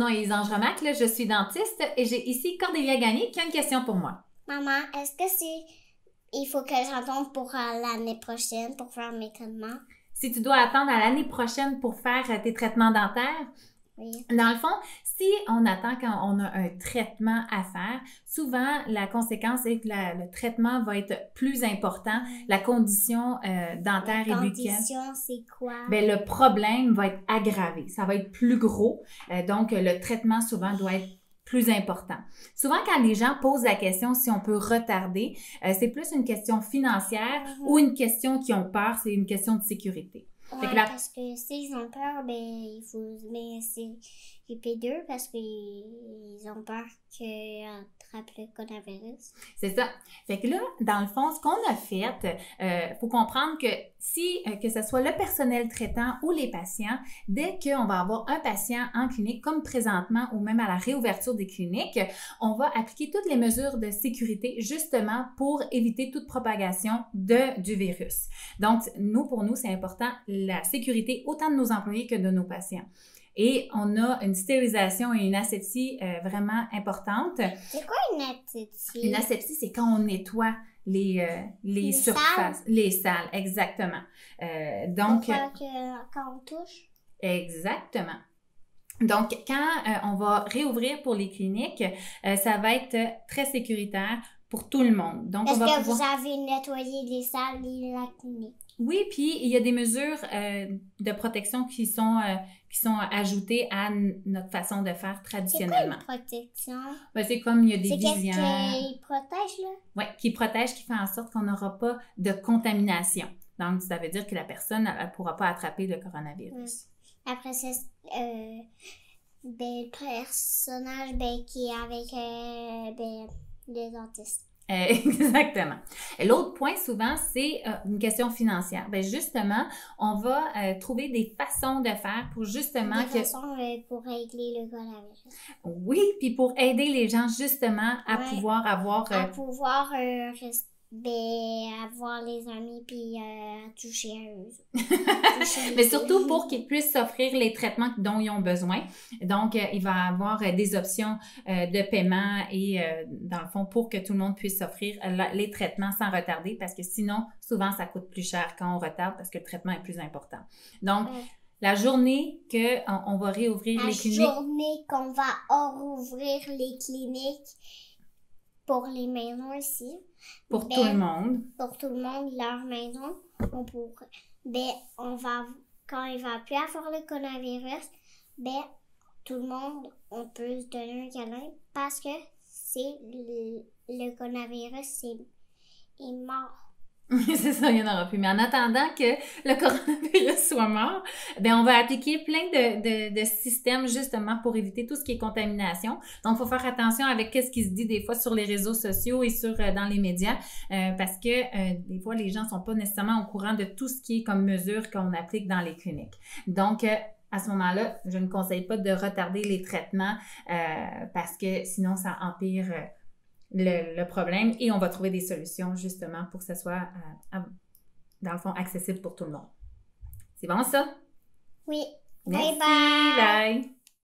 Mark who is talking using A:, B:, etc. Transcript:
A: nom est Lisange Romac, là, je suis dentiste et j'ai ici Cordélia Gagné qui a une question pour moi.
B: Maman, est-ce que il faut que j'attende pour l'année prochaine pour faire mes traitements?
A: Si tu dois attendre à l'année prochaine pour faire tes traitements dentaires,
B: Oui.
A: dans le fond, si on attend quand on a un traitement à faire, souvent la conséquence est que le traitement va être plus important. La condition dentaire et buccale.
B: La condition, c'est quoi?
A: Bien, le problème va être aggravé. Ça va être plus gros. Donc, le traitement souvent doit être plus important. Souvent, quand les gens posent la question si on peut retarder, c'est plus une question financière ou une question qui ont peur, c'est une question de sécurité.
B: Ouais, parce que s'ils ont peur, ben il faut c'est IP2 parce qu'ils ont peur qu'ils attrapent le coronavirus.
A: C'est ça. Fait que là, dans le fond, ce qu'on a fait, faut comprendre que si, que ce soit le personnel traitant ou les patients, dès qu'on va avoir un patient en clinique, comme présentement ou même à la réouverture des cliniques, on va appliquer toutes les mesures de sécurité justement pour éviter toute propagation du virus. Donc, pour nous, c'est important la sécurité autant de nos employés que de nos patients. Et on a une stérilisation et une asepsie vraiment importante.
B: C'est quoi une asepsie?
A: Une asepsie, c'est quand on nettoie les surfaces, les salles, exactement. Donc,
B: quand on touche?
A: Exactement. Donc, quand on va réouvrir pour les cliniques, ça va être très sécuritaire pour tout le monde. Donc,
B: est-ce que vous avez nettoyé les salles et la clinique?
A: Oui, puis il y a des mesures de protection qui sont ajoutées à notre façon de faire traditionnellement.
B: C'est quoi une protection?
A: Ben, c'est comme il y a des visières.
B: C'est qu'est-ce qui protège, là?
A: Oui, qui protège, qui fait en sorte qu'on n'aura pas de contamination. Donc, ça veut dire que la personne ne pourra pas attraper le coronavirus.
B: Après, c'est le personnage qui est avec les dentistes.
A: Exactement. L'autre point, souvent, c'est une question financière. Bien, justement, on va trouver des façons de faire pour justement...
B: façons pour régler le coronavirus.
A: Oui, puis pour aider les gens justement à pouvoir avoir...
B: à pouvoir avoir les amis puis toucher à eux.
A: Mais surtout pour qu'ils puissent s'offrir les traitements dont ils ont besoin. Donc, il va y avoir des options de paiement et dans le fond, pour que tout le monde puisse s'offrir les traitements sans retarder parce que sinon, souvent, ça coûte plus cher quand on retarde parce que le traitement est plus important. Donc, la journée qu'on va réouvrir les cliniques...
B: La journée qu'on va rouvrir les cliniques pour les maisons ici.
A: Pour tout le monde.
B: Pour tout le monde, leur maison. On va, quand il va plus avoir le coronavirus, tout le monde, on peut se donner un câlin parce que le coronavirus est mort.
A: C'est ça, il n'y en aura plus. Mais en attendant que le coronavirus soit mort, bien, on va appliquer plein de systèmes justement pour éviter tout ce qui est contamination. Donc, il faut faire attention avec ce qui se dit des fois sur les réseaux sociaux et dans les médias parce que des fois, les gens ne sont pas nécessairement au courant de tout ce qui est comme mesure qu'on applique dans les cliniques. Donc, à ce moment-là, je ne conseille pas de retarder les traitements parce que sinon, ça empire le problème et on va trouver des solutions justement pour que ce soit, dans le fond, accessible pour tout le monde. C'est bon ça?
B: Oui.
A: Merci.
B: Bye bye.
A: Bye.